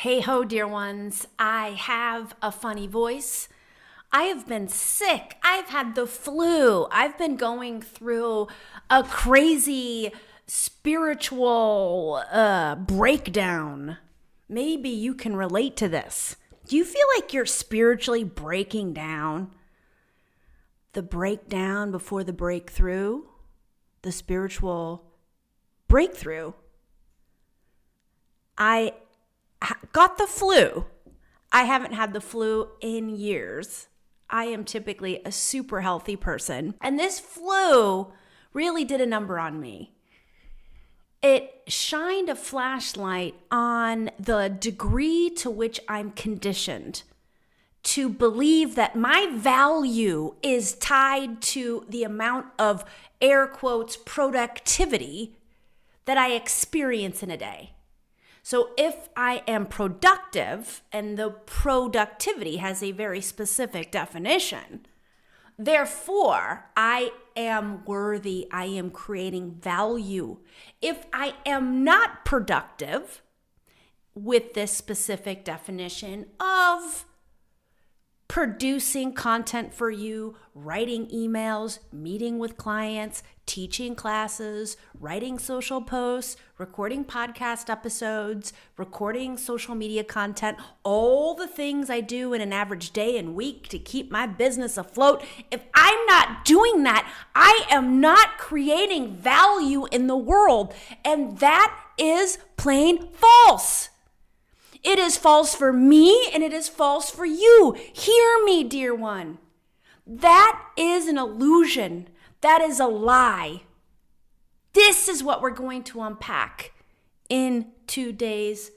Hey ho, dear ones. I have a funny voice. I have been sick. I've had the flu. I've been going through a crazy spiritual breakdown. Maybe you can relate to this. Do you feel like you're spiritually breaking down? The breakdown before the breakthrough? The spiritual breakthrough? I got the flu. I haven't had the flu in years. I am typically a super healthy person. And this flu really did a number on me. It shined a flashlight on the degree to which I'm conditioned to believe that my value is tied to the amount of air quotes productivity that I experience in a day. So if I am productive, and the productivity has a very specific definition, therefore I am worthy, I am creating value. If I am not productive with this specific definition of producing content for you, writing emails, meeting with clients, teaching classes, writing social posts, recording podcast episodes, recording social media content, all the things I do in an average day and week to keep my business afloat. If I'm not doing that, I am not creating value in the world. And that is plain false. It is false for me and it is false for you. Hear me, dear one. That is an illusion. That is a lie. This is what we're going to unpack in today's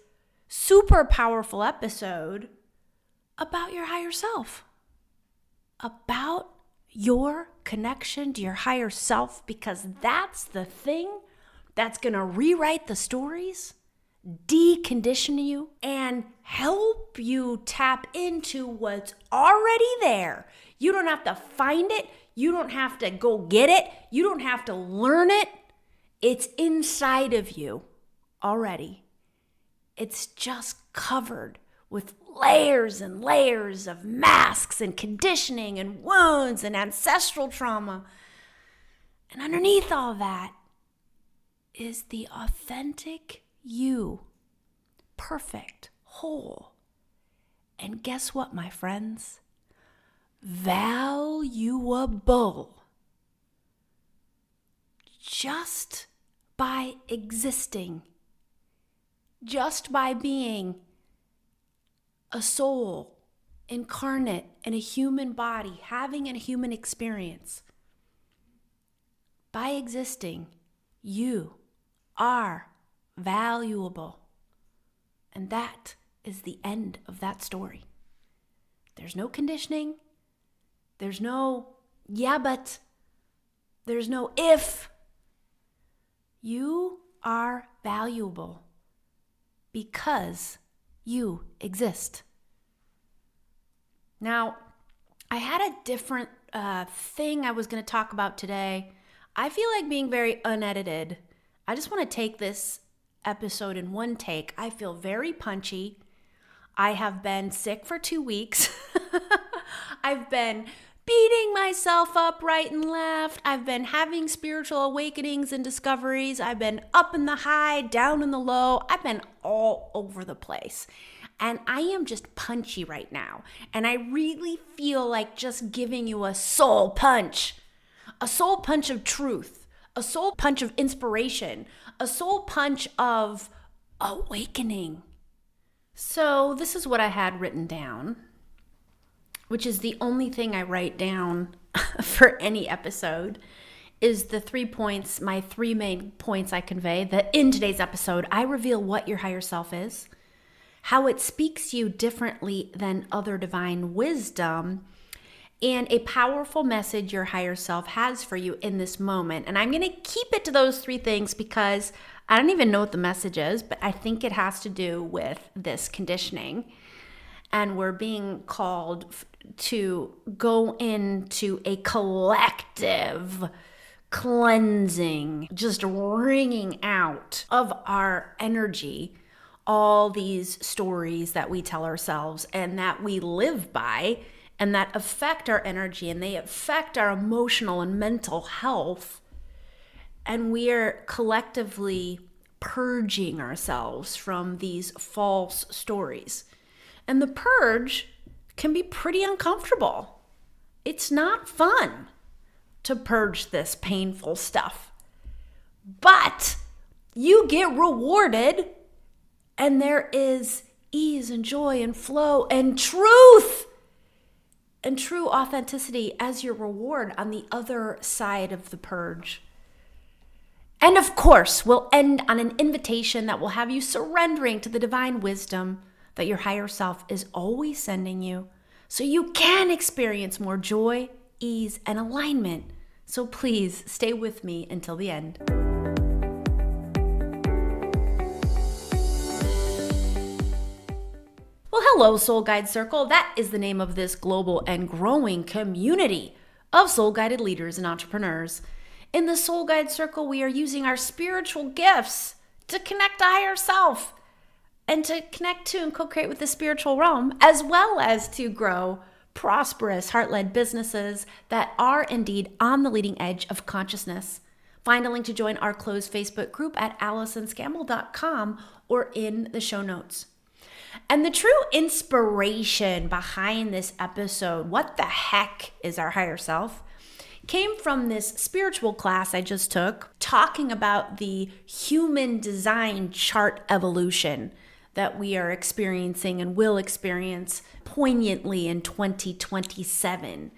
super powerful episode about your higher self, about your connection to your higher self, because that's the thing that's going to rewrite the stories, decondition you, and help you tap into what's already there. You don't have to find it. You don't have to go get it. You don't have to learn it. It's inside of you already. It's just covered with layers and layers of masks and conditioning and wounds and ancestral trauma. And underneath all that is the authentic you, perfect, whole. And guess what, my friends? Valuable. Just by existing, just by being a soul incarnate in a human body, having a human experience. By existing, you are valuable. And that is the end of that story. There's no conditioning. There's no yeah, but. There's no if. You are valuable because you exist. Now, I had a different thing I was going to talk about today. I feel like being very unedited. I just want to take this episode in one take. I feel very punchy. I have been sick for 2 weeks. I've been beating myself up right and left. I've been having spiritual awakenings and discoveries. I've been up in the high, down in the low. I've been all over the place. And I am just punchy right now. And I really feel like just giving you a soul punch of truth, a soul punch of inspiration, a soul punch of awakening. So this is what I had written down, which is the only thing I write down for any episode, is the 3 points, my 3 main points I convey, that in today's episode, I reveal what your higher self is, how it speaks to you differently than other divine wisdom, and a powerful message your higher self has for you in this moment. And I'm going to keep it to those 3 things because I don't even know what the message is, but I think it has to do with this conditioning. And we're being called to go into a collective cleansing, just wringing out of our energy all these stories that we tell ourselves and that we live by and that affect our energy and they affect our emotional and mental health. And we are collectively purging ourselves from these false stories. And the purge can be pretty uncomfortable. It's not fun to purge this painful stuff. But you get rewarded, and there is ease and joy and flow and truth and true authenticity as your reward on the other side of the purge. And of course, we'll end on an invitation that will have you surrendering to the divine wisdom that your higher self is always sending you so you can experience more joy, ease, and alignment. So please stay with me until the end. Well, hello, Soul Guide Circle. That is the name of this global and growing community of soul-guided leaders and entrepreneurs. In the Soul Guide Circle, we are using our spiritual gifts to connect to higher self and to connect to and co-create with the spiritual realm, as well as to grow prosperous, heart-led businesses that are indeed on the leading edge of consciousness. Find a link to join our closed Facebook group at AllisonScammell.com or in the show notes. And the true inspiration behind this episode, what the heck is our higher self, came from this spiritual class I just took, talking about the human design chart evolution that we are experiencing and will experience poignantly in 2027,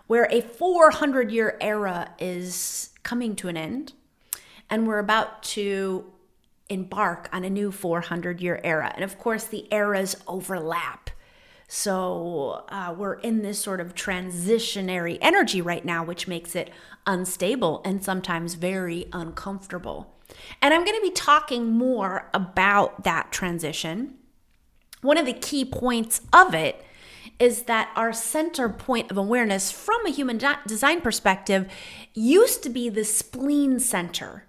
where a 400-year era is coming to an end, and we're about to embark on a new 400-year era. And of course, the eras overlap. So we're in this sort of transitionary energy right now, which makes it unstable and sometimes very uncomfortable. And I'm going to be talking more about that transition. One of the key points of it is that our center point of awareness from a human design perspective used to be the spleen center,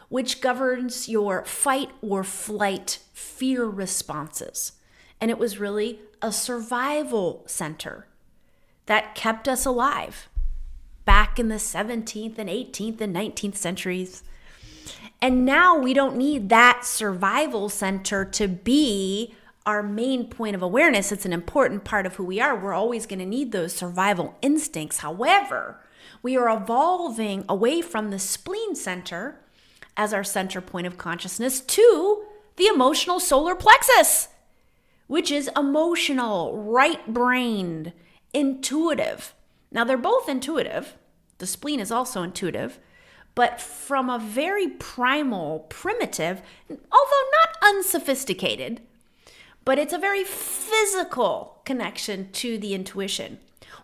which governs your fight or flight fear responses. And it was really a survival center that kept us alive back in the 17th and 18th and 19th centuries. And now we don't need that survival center to be our main point of awareness. It's an important part of who we are. We're always going to need those survival instincts. However, we are evolving away from the spleen center as our center point of consciousness to the emotional solar plexus, which is emotional, right-brained, intuitive. Now, they're both intuitive. The spleen is also intuitive, but from a very primal, primitive, although not unsophisticated, but it's a very physical connection to the intuition.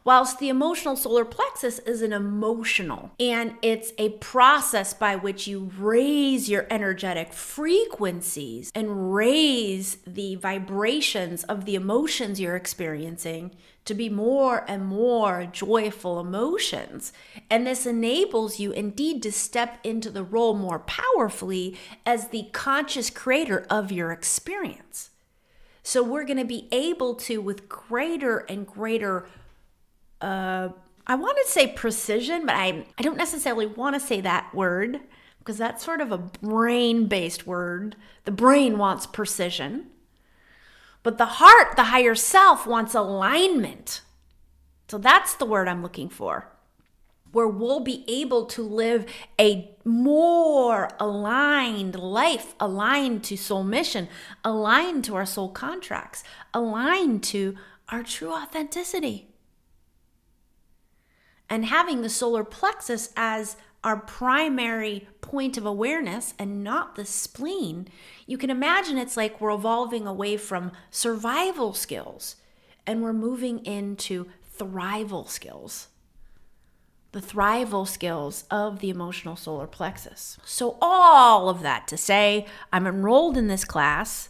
Whilst the emotional solar plexus is an emotional, and it's a process by which you raise your energetic frequencies and raise the vibrations of the emotions you're experiencing to be more and more joyful emotions. And this enables you indeed to step into the role more powerfully as the conscious creator of your experience. So we're going to be able to, with greater and greater I want to say precision, but I don't necessarily want to say that word because that's sort of a brain-based word. The brain wants precision, but the heart, the higher self, wants alignment. So that's the word I'm looking for, where we'll be able to live a more aligned life, aligned to soul mission, aligned to our soul contracts, aligned to our true authenticity. And having the solar plexus as our primary point of awareness and not the spleen, you can imagine it's like we're evolving away from survival skills and we're moving into thrival skills. The thrival skills of the emotional solar plexus. So all of that to say, I'm enrolled in this class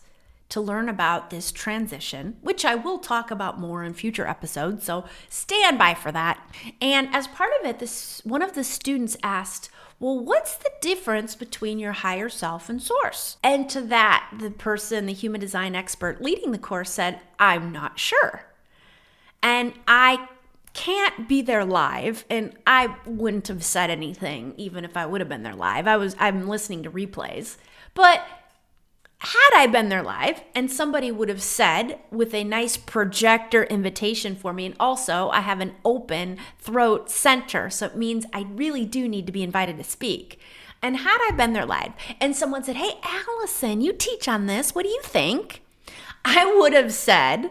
to learn about this transition, which I will talk about more in future episodes, so stand by for that. And as part of it, one of the students asked, Well, what's the difference between your higher self and source? And to that, the person, the human design expert leading the course said, I'm not sure. And I can't be there live, and I wouldn't have said anything even if I would have been there live. I'm listening to replays. But had I been there live and somebody would have said with a nice projector invitation for me, and also I have an open throat center, so it means I really do need to be invited to speak. And had I been there live and someone said, hey, Allison, you teach on this, what do you think? I would have said,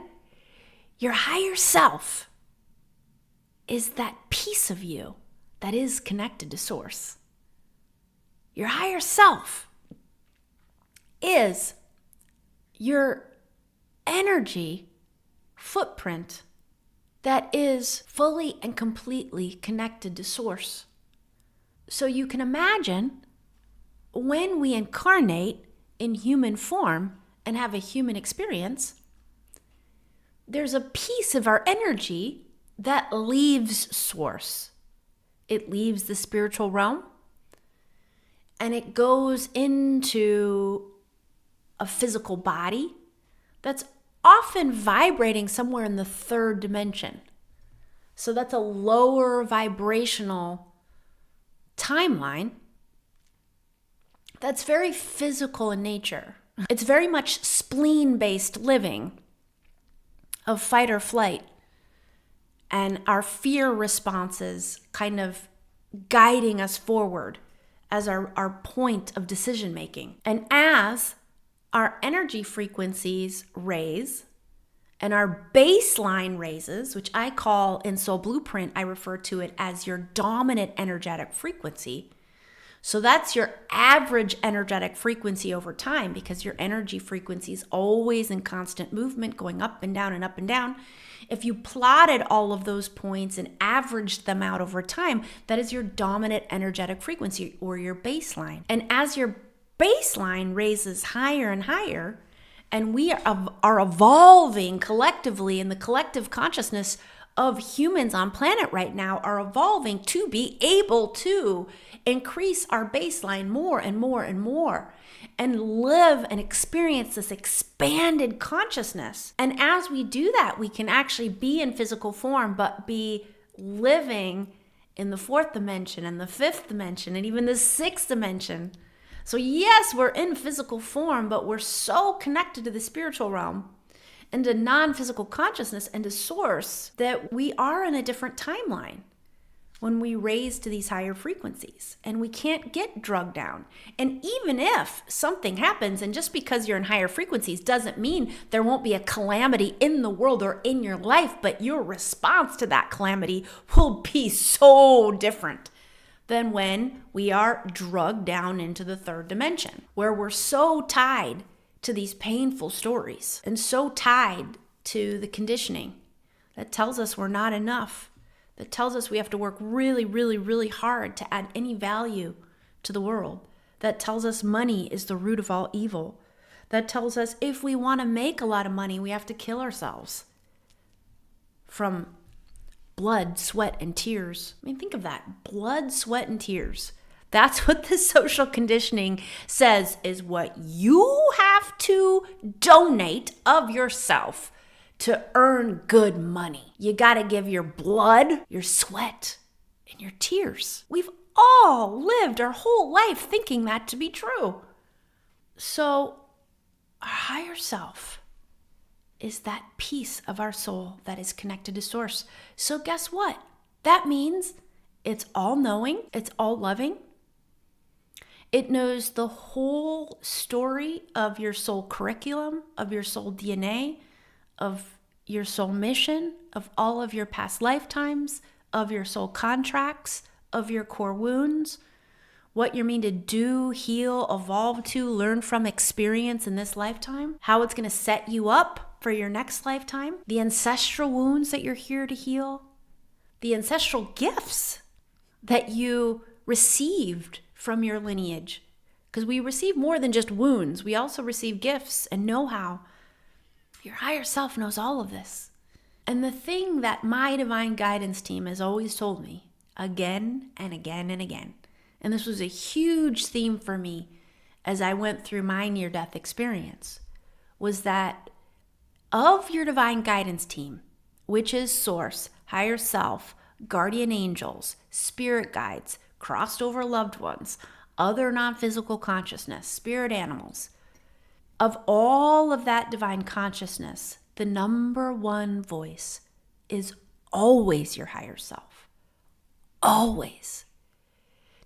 your higher self is that piece of you that is connected to source. Your higher self is your energy footprint that is fully and completely connected to source. So you can imagine when we incarnate in human form and have a human experience, there's a piece of our energy that leaves source. It leaves the spiritual realm and it goes into a physical body that's often vibrating somewhere in the third dimension. So that's a lower vibrational timeline that's very physical in nature. It's very much spleen-based living of fight or flight, and our fear responses kind of guiding us forward as our point of decision making. And as our energy frequencies raise and our baseline raises, which I call in Soul Blueprint, I refer to it as your dominant energetic frequency. So that's your average energetic frequency over time, because your energy frequency is always in constant movement, going up and down and up and down. If you plotted all of those points and averaged them out over time, that is your dominant energetic frequency or your baseline. And as your baseline raises higher and higher, and we are evolving collectively in the collective consciousness of humans on planet right now are evolving to be able to increase our baseline more and more and more and live and experience this expanded consciousness. And as we do that, we can actually be in physical form, but be living in the fourth dimension and the fifth dimension and even the sixth dimension. So yes, we're in physical form, but we're so connected to the spiritual realm and to non-physical consciousness and to source that we are in a different timeline when we raise to these higher frequencies, and we can't get drugged down. And even if something happens, and just because you're in higher frequencies doesn't mean there won't be a calamity in the world or in your life, but your response to that calamity will be so different than when we are drugged down into the third dimension, where we're so tied to these painful stories and so tied to the conditioning that tells us we're not enough, that tells us we have to work really, really, really hard to add any value to the world, that tells us money is the root of all evil, that tells us if we want to make a lot of money, we have to kill ourselves from blood, sweat, and tears. I mean, think of that. Blood, sweat, and tears. That's what the social conditioning says is what you have to donate of yourself to earn good money. You got to give your blood, your sweat, and your tears. We've all lived our whole life thinking that to be true. So our higher self is that piece of our soul that is connected to source. So guess what? That means it's all knowing, it's all loving. It knows the whole story of your soul curriculum, of your soul DNA, of your soul mission, of all of your past lifetimes, of your soul contracts, of your core wounds, what you're meant to do, heal, evolve to, learn from, experience in this lifetime, how it's going to set you up for your next lifetime, the ancestral wounds that you're here to heal, the ancestral gifts that you received from your lineage. Because we receive more than just wounds. We also receive gifts and know-how. Your higher self knows all of this. And the thing that my divine guidance team has always told me again and again and again and this was a huge theme for me as I went through my near-death experience, was that of your divine guidance team, which is source, higher self, guardian angels, spirit guides, crossed over loved ones, other non-physical consciousness, spirit animals, of all of that divine consciousness, the number one voice is always your higher self. Always.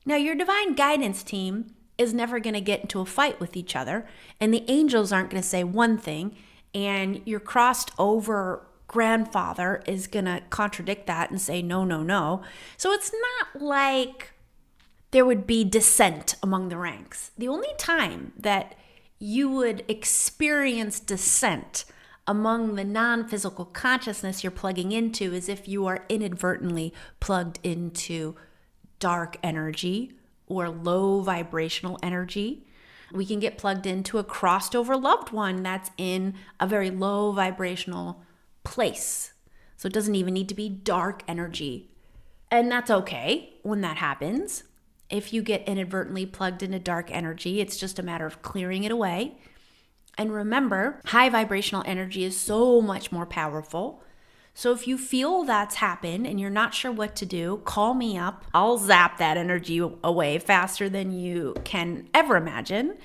Now, your divine guidance team is never going to get into a fight with each other, and the angels aren't going to say one thing, and your crossed over grandfather is going to contradict that and say, no, no, no. So it's not like there would be dissent among the ranks. The only time that you would experience dissent among the non-physical consciousness you're plugging into is if you are inadvertently plugged into dark energy or low vibrational energy. We can get plugged into a crossed over loved one that's in a very low vibrational place. So it doesn't even need to be dark energy. And that's okay when that happens. If you get inadvertently plugged into dark energy, it's just a matter of clearing it away. And remember, high vibrational energy is so much more powerful. So if you feel that's happened and you're not sure what to do, call me up. I'll zap that energy away faster than you can ever imagine.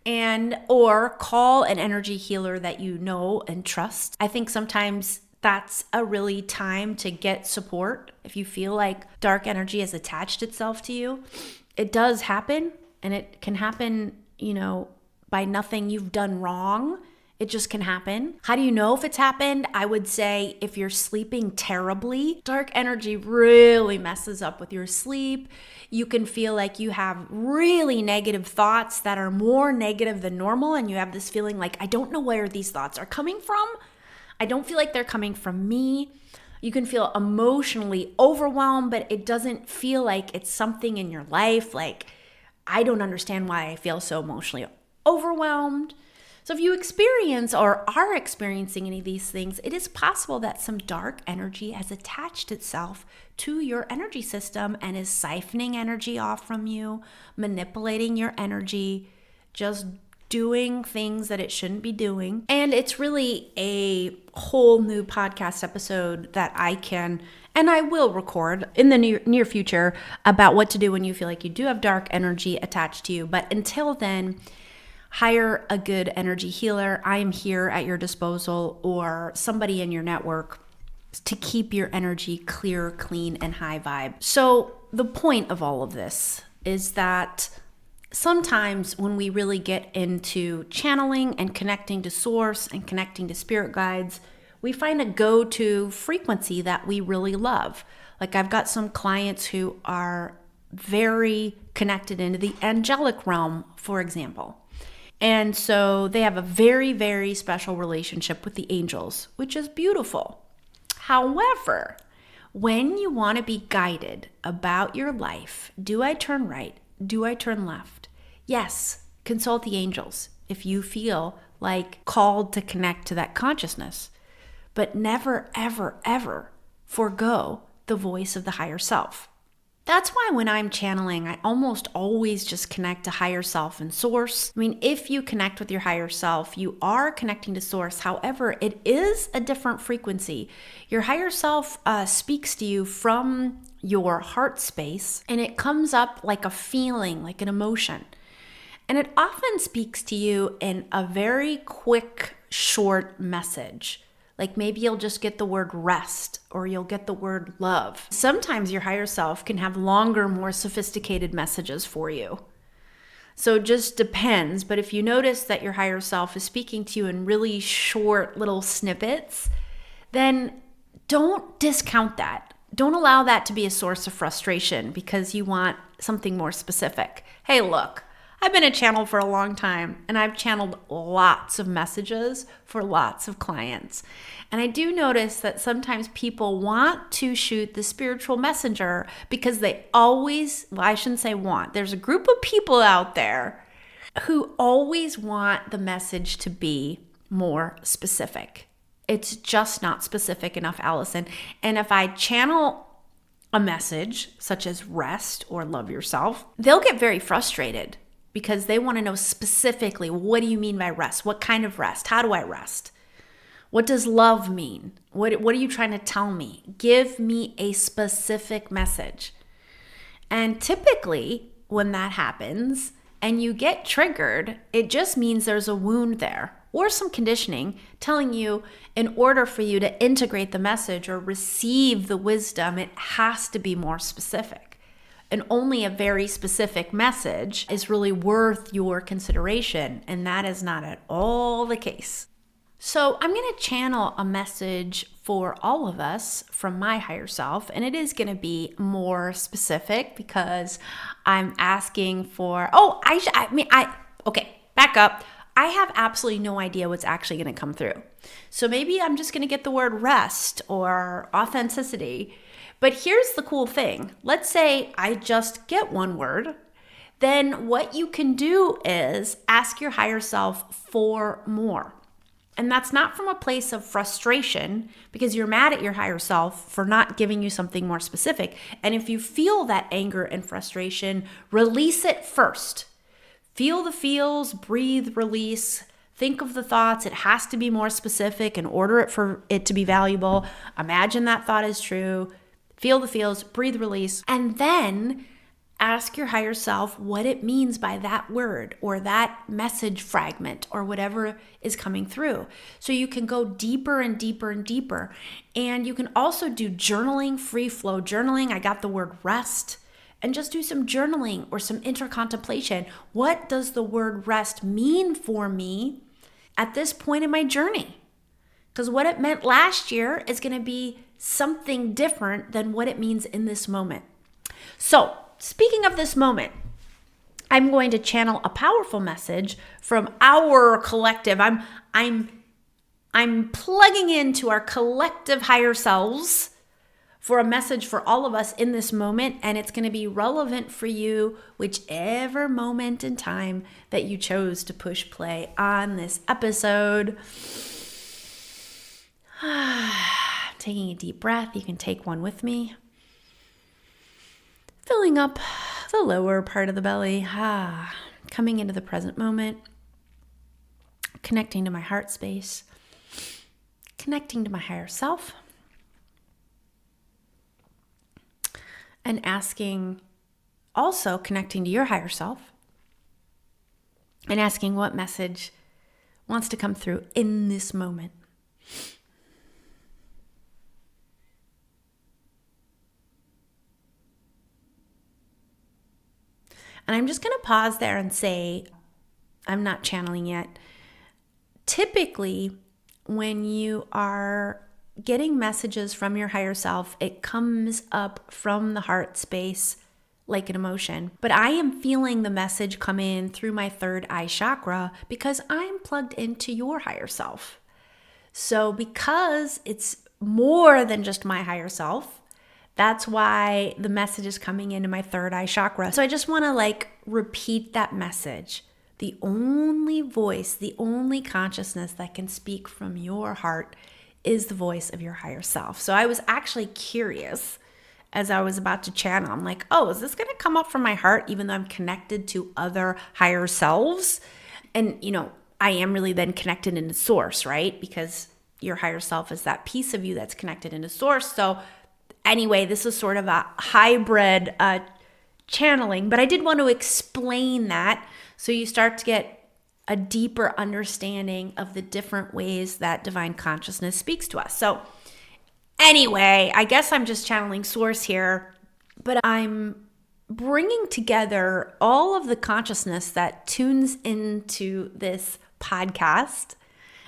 Or call an energy healer that you know and trust. I think sometimes that's a really time to get support. If you feel like dark energy has attached itself to you, it does happen, and it can happen, by nothing you've done wrong. It just can happen. How do you know if it's happened? I would say if you're sleeping terribly, dark energy really messes up with your sleep. You can feel like you have really negative thoughts that are more negative than normal, and you have this feeling like, I don't know where these thoughts are coming from. I don't feel like they're coming from me. You can feel emotionally overwhelmed, but it doesn't feel like it's something in your life. Like, I don't understand why I feel so emotionally overwhelmed. So if you experience or are experiencing any of these things, it is possible that some dark energy has attached itself to your energy system and is siphoning energy off from you, manipulating your energy, just doing things that it shouldn't be doing. And it's really a whole new podcast episode that I can and I will record in the near future about what to do when you feel like you do have dark energy attached to you. But until then, hire a good energy healer. I am here at your disposal, or somebody in your network, to keep your energy clear, clean, and high vibe. So the point of all of this is that sometimes when we really get into channeling and connecting to source and connecting to spirit guides, we find a go-to frequency that we really love. Like, I've got some clients who are very connected into the angelic realm, for example. And so they have a very, very special relationship with the angels, which is beautiful. However, when you want to be guided about your life, do I turn right? Do I turn left? Yes, consult the angels if you feel like called to connect to that consciousness. But never, ever, ever forego the voice of the higher self. That's why when I'm channeling, I almost always just connect to higher self and source. I mean, if you connect with your higher self, you are connecting to source. However, it is a different frequency. Your higher self speaks to you from your heart space, and it comes up like a feeling, like an emotion. And it often speaks to you in a very quick, short message. Like, maybe you'll just get the word rest, or you'll get the word love. Sometimes your higher self can have longer, more sophisticated messages for you. So it just depends. But if you notice that your higher self is speaking to you in really short little snippets, then don't discount that. Don't allow that to be a source of frustration because you want something more specific. Hey, look, I've been a channel for a long time, and I've channeled lots of messages for lots of clients. And I do notice that sometimes people want to shoot the spiritual messenger because they always, well, I shouldn't say want. There's a group of people out there who always want the message to be more specific. It's just not specific enough, Allison. And if I channel a message such as rest or love yourself, they'll get very frustrated because they want to know specifically, what do you mean by rest? What kind of rest? How do I rest? What does love mean? What are you trying to tell me? Give me a specific message. And typically when that happens and you get triggered, it just means there's a wound there or some conditioning telling you in order for you to integrate the message or receive the wisdom, it has to be more specific. And only a very specific message is really worth your consideration. And that is not at all the case. So I'm going to channel a message for all of us from my higher self, and it is going to be more specific because I'm asking for, okay, back up. I have absolutely no idea what's actually going to come through. So maybe I'm just going to get the word rest or authenticity. But here's the cool thing. Let's say I just get one word. Then what you can do is ask your higher self for more. And that's not from a place of frustration because you're mad at your higher self for not giving you something more specific. And if you feel that anger and frustration, release it first. Feel the feels, breathe, release. Think of the thoughts. It has to be more specific in order for it to be valuable. Imagine that thought is true. Feel the feels, breathe, release. And then ask your higher self what it means by that word or that message fragment or whatever is coming through. So you can go deeper and deeper and deeper. And you can also do journaling, free flow journaling. I got the word rest. And just do some journaling or some inner contemplation. What does the word rest mean for me at this point in my journey? Because what it meant last year is going to be something different than what it means in this moment. So, speaking of this moment, I'm going to channel a powerful message from our collective. I'm plugging into our collective higher selves for a message for all of us in this moment, and it's going to be relevant for you whichever moment in time that you chose to push play on this episode. Taking a deep breath, you can take one with me. Filling up the lower part of the belly, coming into the present moment, connecting to my heart space, connecting to my higher self, and asking, also connecting to your higher self, and asking what message wants to come through in this moment. And I'm just going to pause there and say, I'm not channeling yet. Typically, when you are getting messages from your higher self, it comes up from the heart space like an emotion. But I am feeling the message come in through my third eye chakra because I'm plugged into your higher self. So because it's more than just my higher self, that's why the message is coming into my third eye chakra. So I just want to repeat that message. The only voice, the only consciousness that can speak from your heart is the voice of your higher self. So I was actually curious as I was about to channel. I'm like, oh, is this going to come up from my heart even though I'm connected to other higher selves? And, I am really then connected into source, right? Because your higher self is that piece of you that's connected into source. So anyway, this is sort of a hybrid channeling, but I did want to explain that so you start to get a deeper understanding of the different ways that divine consciousness speaks to us. So anyway, I guess I'm just channeling source here, but I'm bringing together all of the consciousness that tunes into this podcast,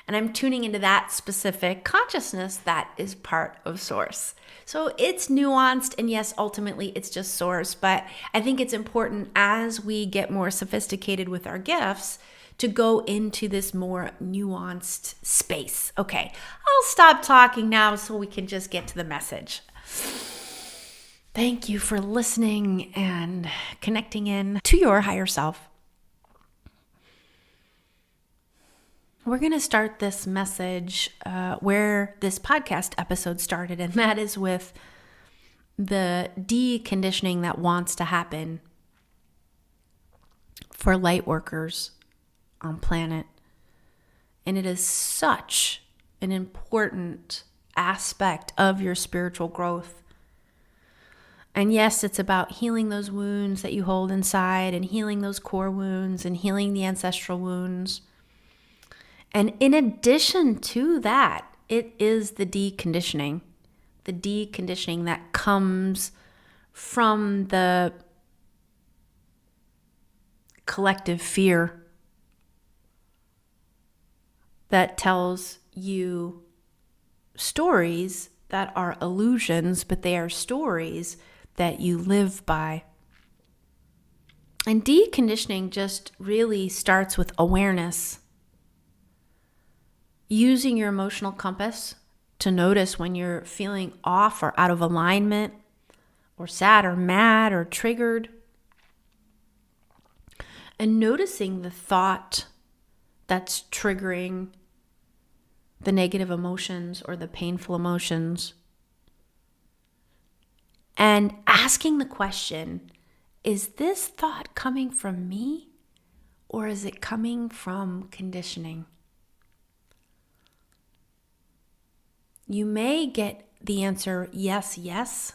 and I'm tuning into that specific consciousness that is part of source. So it's nuanced, and yes, ultimately it's just source, but I think it's important as we get more sophisticated with our gifts to go into this more nuanced space. Okay, I'll stop talking now so we can just get to the message. Thank you for listening and connecting in to your higher self. We're going to start this message where this podcast episode started, and that is with the deconditioning that wants to happen for light workers on planet. And it is such an important aspect of your spiritual growth. And yes, it's about healing those wounds that you hold inside and healing those core wounds and healing the ancestral wounds. And in addition to that, it is the deconditioning that comes from the collective fear that tells you stories that are illusions, but they are stories that you live by. And deconditioning just really starts with awareness. Using your emotional compass to notice when you're feeling off or out of alignment, or sad or mad or triggered. And noticing the thought that's triggering the negative emotions or the painful emotions. And asking the question, is this thought coming from me or is it coming from conditioning? You may get the answer, yes, yes.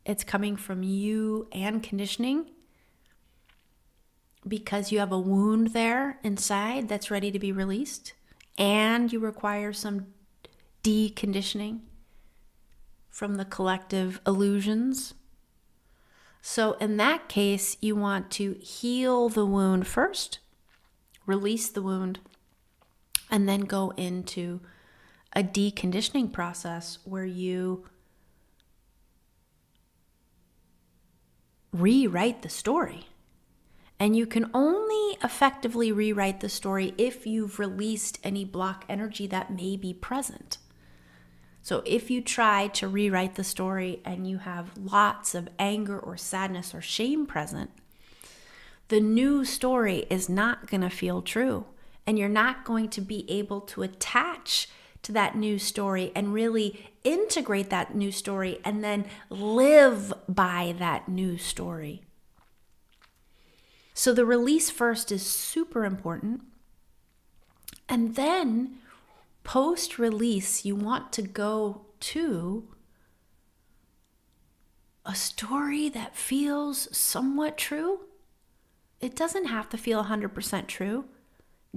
It's coming from you and conditioning because you have a wound there inside that's ready to be released and you require some deconditioning from the collective illusions. So in that case, you want to heal the wound first, release the wound, and then go into a deconditioning process where you rewrite the story. And you can only effectively rewrite the story if you've released any block energy that may be present. So if you try to rewrite the story and you have lots of anger or sadness or shame present, the new story is not going to feel true. And you're not going to be able to attach to that new story and really integrate that new story and then live by that new story. So the release first is super important. And then post-release, you want to go to a story that feels somewhat true. It doesn't have to feel 100% true.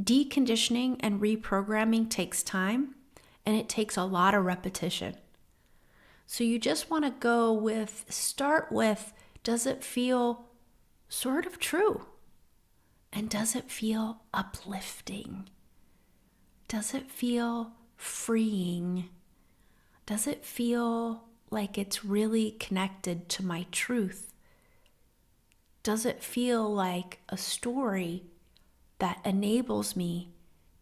Deconditioning and reprogramming takes time. And it takes a lot of repetition. So you just want to start with, does it feel sort of true? And does it feel uplifting? Does it feel freeing? Does it feel like it's really connected to my truth? Does it feel like a story that enables me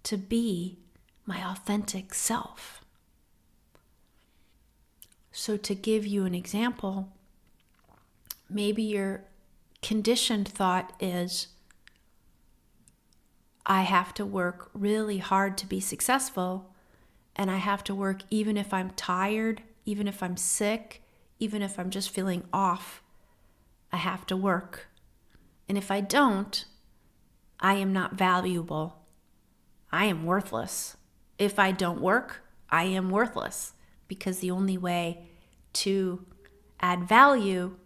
to be my authentic self? So to give you an example, maybe your conditioned thought is, I have to work really hard to be successful, and I have to work even if I'm tired, even if I'm sick, even if I'm just feeling off. I have to work. And if I don't, I am not valuable. I am worthless. If I don't work, I am worthless, because the only way to add value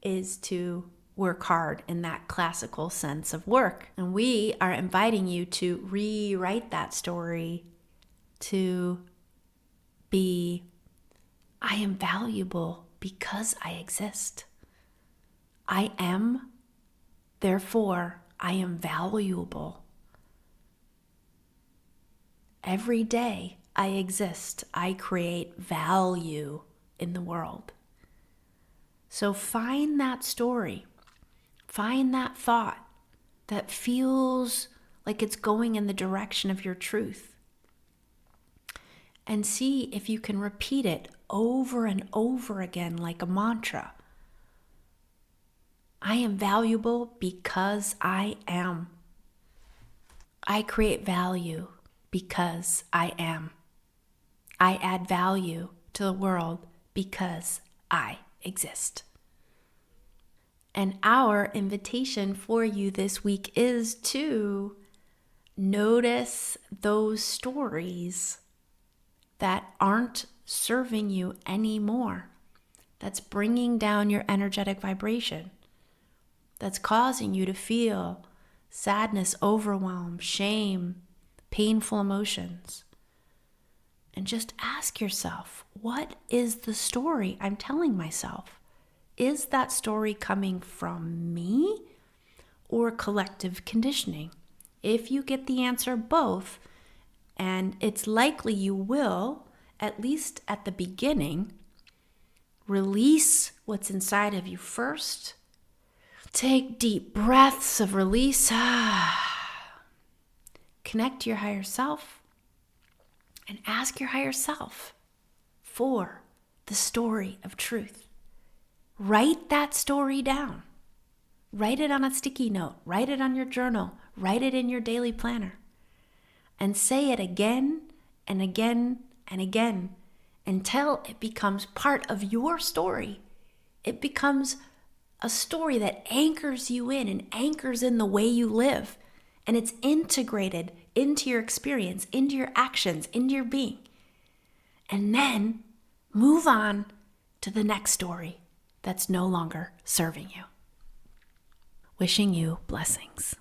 is to work hard in that classical sense of work. And we are inviting you to rewrite that story to be, I am valuable because I exist. I am, therefore, I am valuable. Every day I exist, I create value in the world. So find that story, find that thought that feels like it's going in the direction of your truth, and see if you can repeat it over and over again like a mantra. I am valuable because I am. I create value because I am. I add value to the world because I exist. And our invitation for you this week is to notice those stories that aren't serving you anymore, that's bringing down your energetic vibration, that's causing you to feel sadness, overwhelm, shame, painful emotions. And just ask yourself, what is the story I'm telling myself? Is that story coming from me or collective conditioning? If you get the answer both, and it's likely you will, at least at the beginning, release what's inside of you first. Take deep breaths of release. Connect to your higher self and ask your higher self for the story of truth. Write that story down. Write it on a sticky note. Write it on your journal. Write it in your daily planner. And say it again and again and again until it becomes part of your story. It becomes a story that anchors you in and anchors in the way you live. And it's integrated into your experience, into your actions, into your being. And then move on to the next story that's no longer serving you. Wishing you blessings.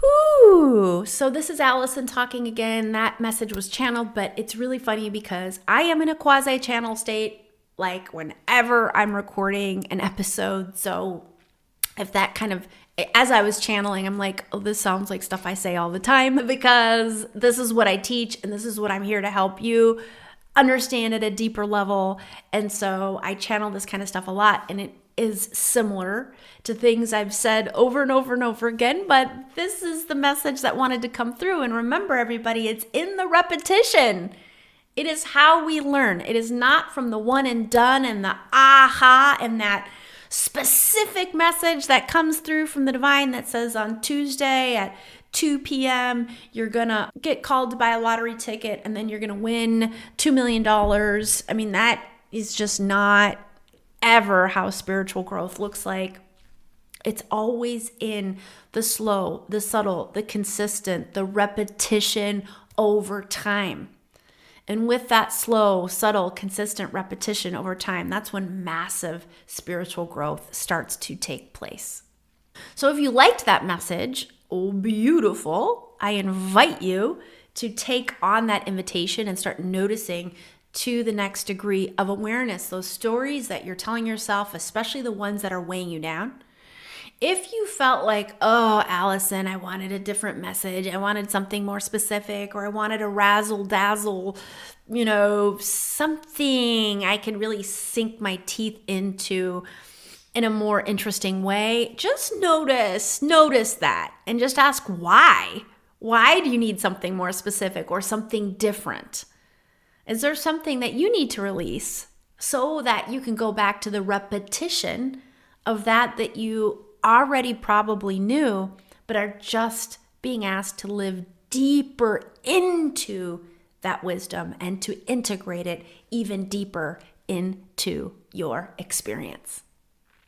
Whew. So this is Allison talking again. That message was channeled, but it's really funny because I am in a quasi-channel state, like whenever I'm recording an episode. So if that kind of, as I was channeling, I'm like, oh, this sounds like stuff I say all the time, because this is what I teach and this is what I'm here to help you understand at a deeper level. And so I channel this kind of stuff a lot, and it is similar to things I've said over and over and over again, but this is the message that wanted to come through. And remember, everybody, it's in the repetition. It is how we learn. It is not from the one and done and the aha and that specific message that comes through from the divine that says on Tuesday at 2 p.m. you're gonna get called to buy a lottery ticket and then you're gonna win $2 million. I mean, that is just not ever how spiritual growth looks like. It's always in the slow, the subtle, the consistent, the repetition over time. And with that slow, subtle, consistent repetition over time, that's when massive spiritual growth starts to take place. So if you liked that message, oh, beautiful, I invite you to take on that invitation and start noticing to the next degree of awareness those stories that you're telling yourself, especially the ones that are weighing you down. If you felt like, oh, Allison, I wanted a different message, I wanted something more specific, or I wanted a razzle dazzle, something I can really sink my teeth into in a more interesting way, just notice that and just ask why. Why do you need something more specific or something different? Is there something that you need to release so that you can go back to the repetition of that you already probably knew, but are just being asked to live deeper into that wisdom and to integrate it even deeper into your experience?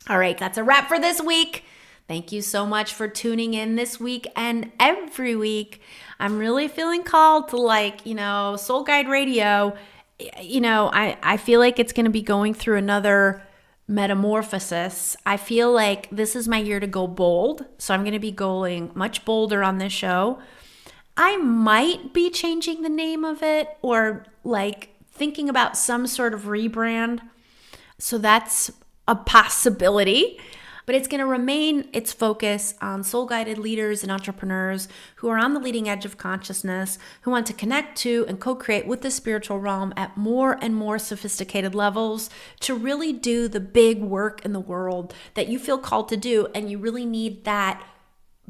All right, that's a wrap for this week. Thank you so much for tuning in this week and every week. I'm really feeling called to Soul Guide Radio. I feel like it's going to be going through another metamorphosis. I feel like this is my year to go bold. So I'm going to be going much bolder on this show. I might be changing the name of it or thinking about some sort of rebrand. So that's a possibility. But it's going to remain its focus on soul-guided leaders and entrepreneurs who are on the leading edge of consciousness, who want to connect to and co-create with the spiritual realm at more and more sophisticated levels to really do the big work in the world that you feel called to do. And you really need that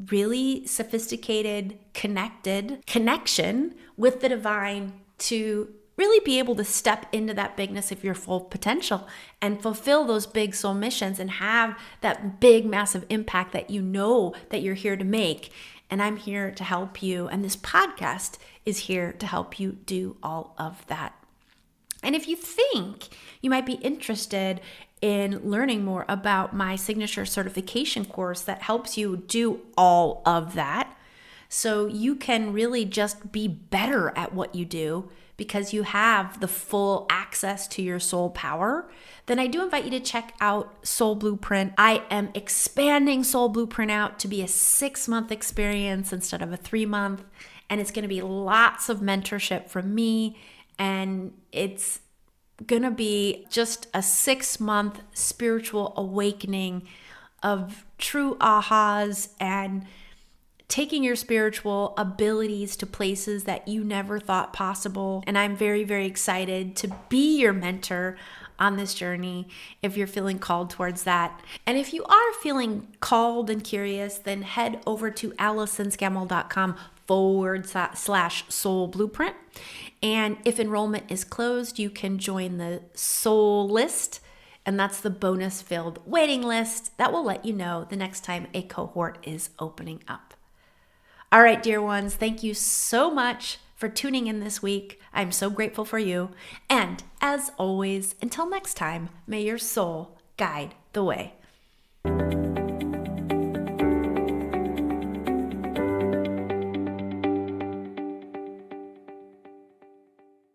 really sophisticated, connected connection with the divine to really be able to step into that bigness of your full potential and fulfill those big soul missions and have that big, massive impact that you know that you're here to make. And I'm here to help you. And this podcast is here to help you do all of that. And if you think you might be interested in learning more about my signature certification course that helps you do all of that, so you can really just be better at what you do because you have the full access to your soul power, then I do invite you to check out Soul Blueprint. I am expanding Soul Blueprint out to be a 6-month experience instead of a 3-month. And it's going to be lots of mentorship from me. And it's going to be just a 6-month spiritual awakening of true ahas and taking your spiritual abilities to places that you never thought possible. And I'm very, very excited to be your mentor on this journey if you're feeling called towards that. And if you are feeling called and curious, then head over to AllisonScammell.com/soul blueprint. And if enrollment is closed, you can join the soul list. And that's the bonus filled waiting list that will let you know the next time a cohort is opening up. All right, dear ones, thank you so much for tuning in this week. I'm so grateful for you. And as always, until next time, may your soul guide the way.